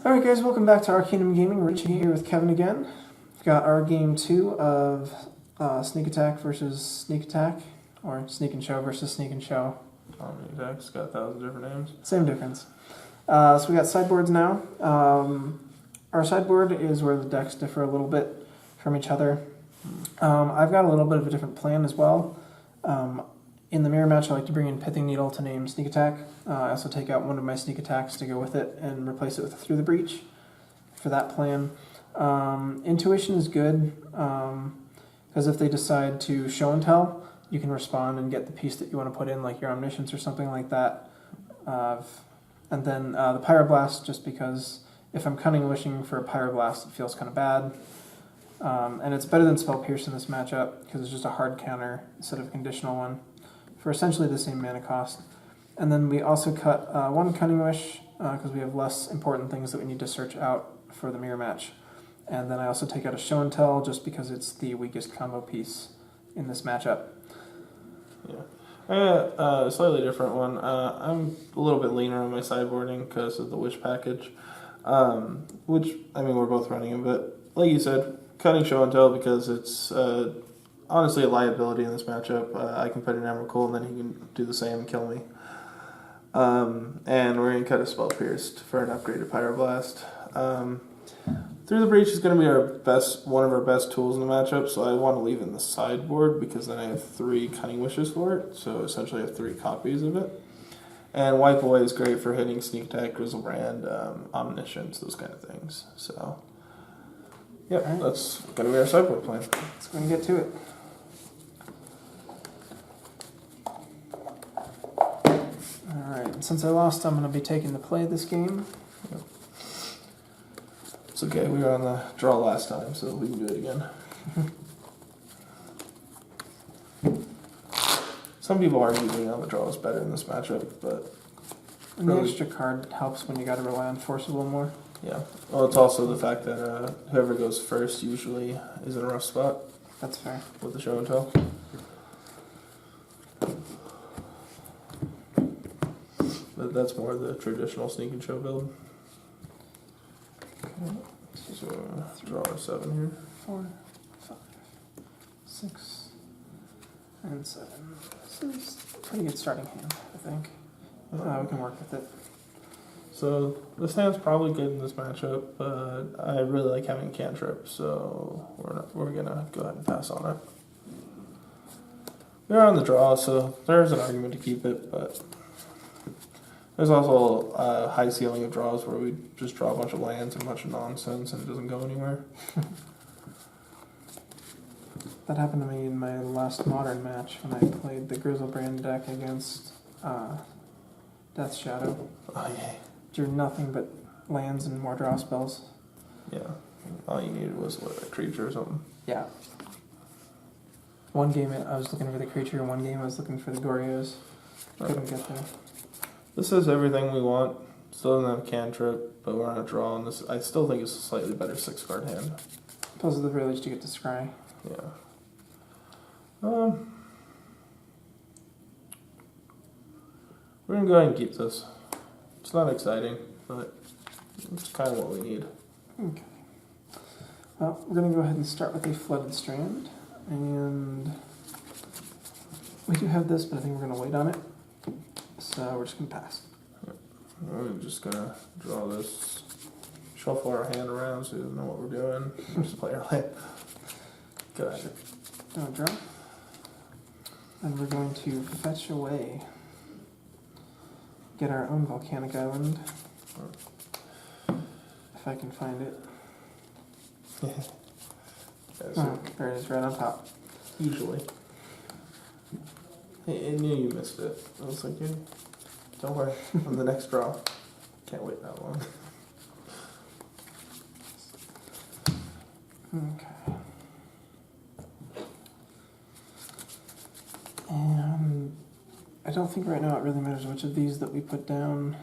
Alright guys, welcome back to Arcanum Gaming. Ritchey here with Kevin again. We've got our game 2 of Sneak Attack versus Sneak Attack, or Sneak and Show versus Sneak and Show. Sneak Attack's got 1,000 different names. Same difference. So we got sideboards now. Our sideboard is where the decks differ a little bit from each other. I've got a little bit of a different plan as well. In the mirror match, I like to bring in Pithing Needle to name Sneak Attack. I also take out one of my Sneak Attacks to go with it and replace it with Through the Breach for that plan. Intuition is good, because if they decide to show and tell, you can respond and get the piece that you want to put in, like your Omniscience or something like that. And then the Pyroblast, just because if I'm Cunning Wishing for a Pyroblast, it feels kind of bad. And it's better than Spell Pierce in this matchup, because it's just a hard counter instead of a conditional one, for essentially the same mana cost. And then we also cut one Cunning Wish, because we have less important things that we need to search out for the mirror match. And then I also take out a Show and Tell, just because it's the weakest combo piece in this matchup. Yeah. I got a slightly different one. I'm a little bit leaner on my sideboarding because of the Wish package. Which, I mean, we're both running it, but like you said, cutting Show and Tell because it's honestly a liability in this matchup. I can put in Emrakul and then he can do the same and kill me. And we're going to cut a Spell Pierced for an upgraded Pyroblast. Through the Breach is going to be one of our best tools in the matchup, so I want to leave it in the sideboard because then I have 3 Cunning Wishes for it, so essentially I have 3 copies of it. And Wipe Away is great for hitting Sneak Attack, Grizzlebrand, Omniscience, those kind of things. So, yeah, right. That's going to be our sideboard plan. Let's go and get to it. Alright, since I lost, I'm going to be taking the play this game. Yep. It's okay, we were on the draw last time, so we can do it again. Some people argue being on the draw is better in this matchup, but... And the extra card helps when you got to rely on Force a little more. Yeah. Well, it's also the fact that whoever goes first usually is in a rough spot. That's fair. With the Show and Tell. But that's more the traditional Sneak and Show build. Okay. So, draw a 7 here. 4, 5, 6, and 7. This is a pretty good starting hand, I think. We can work with it. So, this hand's probably good in this matchup, but I really like having Cantrip, so we're going to go ahead and pass on it. We're on the draw, so there's an argument to keep it, but there's also a high ceiling of draws where we just draw a bunch of lands and a bunch of nonsense and it doesn't go anywhere. That happened to me in my last Modern match when I played the Grizzlebrand deck against Death Shadow. Oh, yeah. Drew nothing but lands and more draw spells. Yeah. All you needed was, what, a creature or something? Yeah. One game I was looking for the creature, one game I was looking for the Gorios. Couldn't get there. This is everything we want. Still doesn't have Cantrip, but we're on a draw on this. I still think it's a slightly better 6-card hand. Plus the very least you get to scry. Yeah. We're going to go ahead and keep this. It's not exciting, but it's kind of what we need. Okay. Well, we're going to go ahead and start with a Flooded Strand. And we do have this, but I think we're going to wait on it. So we're just going to pass. Yep. We're just going to draw this, shuffle our hand around so we don't know what we're doing. Just play our land. Go ahead. No draw. And we're going to fetch away. Get our own Volcanic Island. If I can find it. Oh, there it is, right on top. Usually. Hey, I knew you missed it. I was like, hey, don't worry, on the next draw. Can't wait that long. Okay. And I don't think right now it really matters which of these that we put down.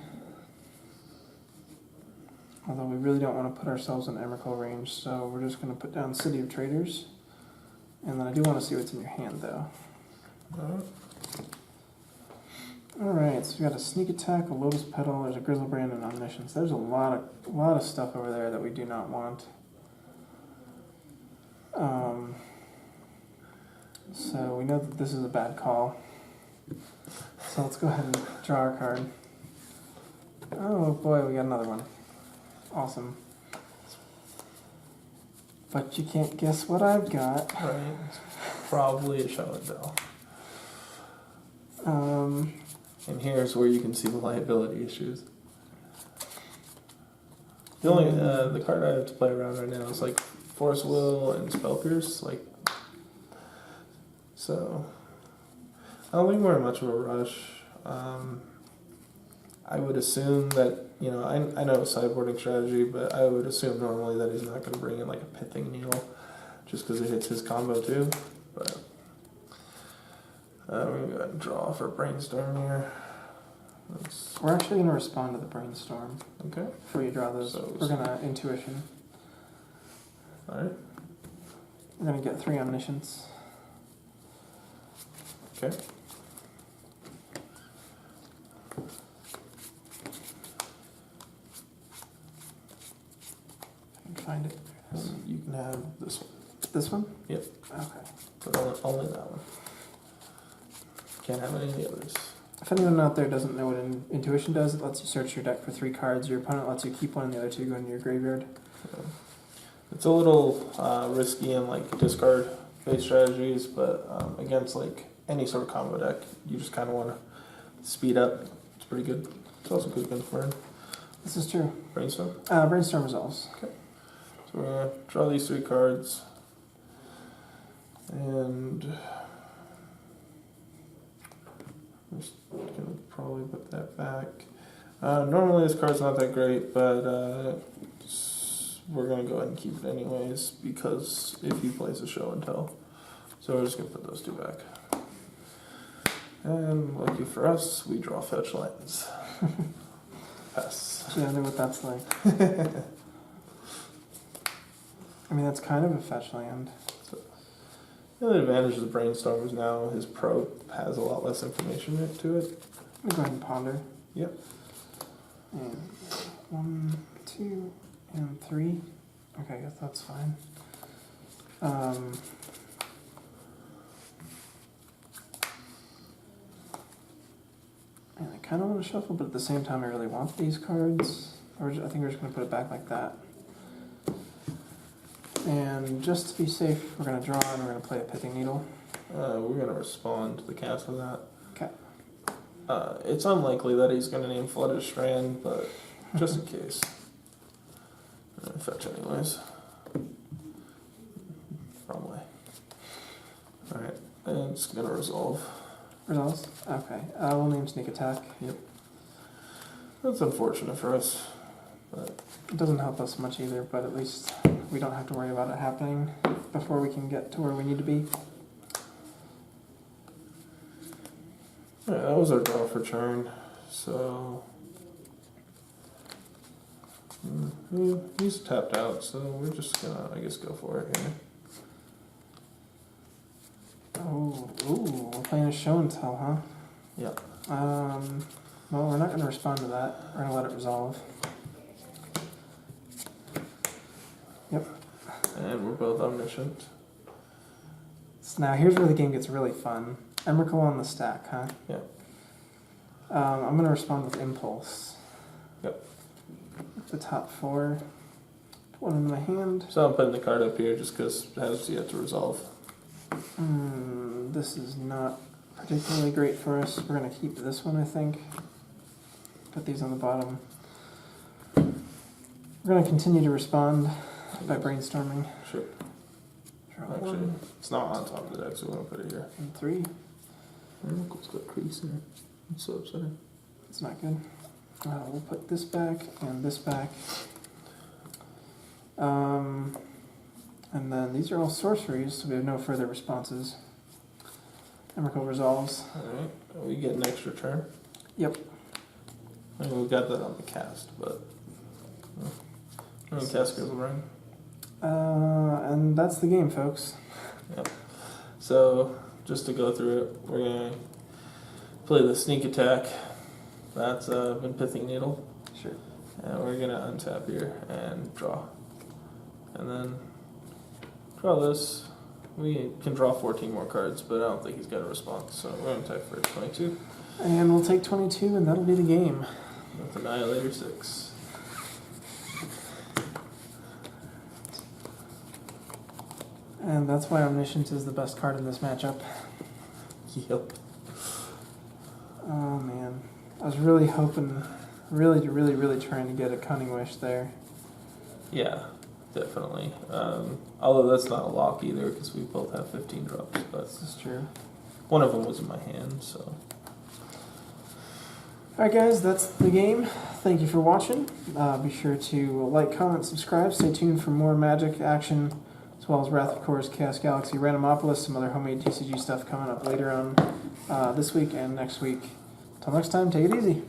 Although we really don't want to put ourselves in Emrakul range, so we're just going to put down City of Traders. And then I do want to see what's in your hand, though. Alright, so we got a sneak attack, a lotus petal, there's a grizzlebrand, and omniscience. There's a lot of stuff over there that we do not want. So we know that this is a bad call. So let's go ahead and draw our card. Oh boy, we got another one. Awesome. But you can't guess what I've got. Right. Probably a show and tell. And here's where you can see the liability issues. The only the card I have to play around right now is like Force Will and Spell Pierce, like. So I don't think we're in much of a rush. I would assume that, you know, I know sideboarding strategy, but I would assume normally that he's not going to bring in like a Pithing Needle just because it hits his combo too. But we're going to go ahead and draw for Brainstorm here. We're actually going to respond to the Brainstorm. Okay. Before you draw those, we're going to Intuition. Alright. We're going to get 3 Omniscience. Okay. Find it. You can have this one. This one? Yep. Okay. But only that one. Can't have any of the others. If anyone out there doesn't know what Intuition does, it lets you search your deck for 3 cards. Your opponent lets you keep one and the other 2 go into your graveyard. It's a little risky in like discard-based strategies, but against like any sort of combo deck, you just kind of want to speed up. It's pretty good. It's also good against burn. This is true. Brainstorm? Brainstorm resolves. Okay. So we're going to draw these 3 cards. And I'm just going to probably put that back. Normally this card's not that great, but we're going to go ahead and keep it anyways because if he plays a show and tell. So we're just going to put those 2 back. And lucky for us, we draw fetch lands. Pass. Yeah, I know what that's like. I mean, that's kind of a fetch land. So, the other advantage of the Brainstorm is now his pro has a lot less information to it. Let me go ahead and ponder. Yep. And 1, 2, and 3. Okay, I guess that's fine. And I kind of want to shuffle, but at the same time, I really want these cards. I think we're just going to put it back like that. And just to be safe, we're going to draw and we're going to play a Pithing Needle. We're going to respond to the cast of that. Okay. It's unlikely that he's going to name Flooded Strand, but just in case. Fetch anyways. Wrong way. Alright, and it's going to resolve. Resolves? Okay. We'll name Sneak Attack. Yep. That's unfortunate for us, but It doesn't help us much either, but at least we don't have to worry about it happening before we can get to where we need to be. Alright, that was our draw for turn, so he's tapped out, so we're just gonna, I guess, go for it here. Oh, ooh, we're playing a show and tell, huh? Yeah. Well, we're not going to respond to that. We're going to let it resolve. Yep. And we're both omniscient. So now here's where the game gets really fun. Emrakul on the stack, huh? Yep. I'm going to respond with Impulse. Yep. The top 4. Put one into my hand. So I'm putting the card up here just because it has yet to resolve. This is not particularly great for us. We're going to keep this one, I think. Put these on the bottom. We're going to continue to respond by brainstorming. Sure. Draw Actually, 1 it's not on top of the deck, so we're going to put it here. and 3. It's got crease in it. It's so upsetting. It's not good. We'll put this back and this back. And then these are all sorceries, so we have no further responses. Emrakul resolves. Alright, we get an extra turn. Yep. I mean, we got that on the cast, but I mean, cast goes around. And that's the game, folks. Yep. So, just to go through it, we're going to play the sneak attack. That's been Pithing Needle. Sure. And we're gonna untap here and draw. And then draw this. We can draw 14 more cards, but I don't think he's got a response, so we're gonna attack for 22. And we'll take 22, and that'll be the game. With Annihilator 6. And that's why Omniscience is the best card in this matchup. Yep. Oh man. I was really hoping, really trying to get a Cunning Wish there. Yeah, definitely. Although that's not a lock either, because we both have 15 drops, but This is true. one of them was in my hand, so. Alright guys, that's the game. Thank you for watching. Be sure to like, comment, subscribe. Stay tuned for more Magic action, as well as Wrath of Course, Chaos Galaxy, Randomopolis, some other homemade TCG stuff coming up later on this week and next week. Till next time, take it easy.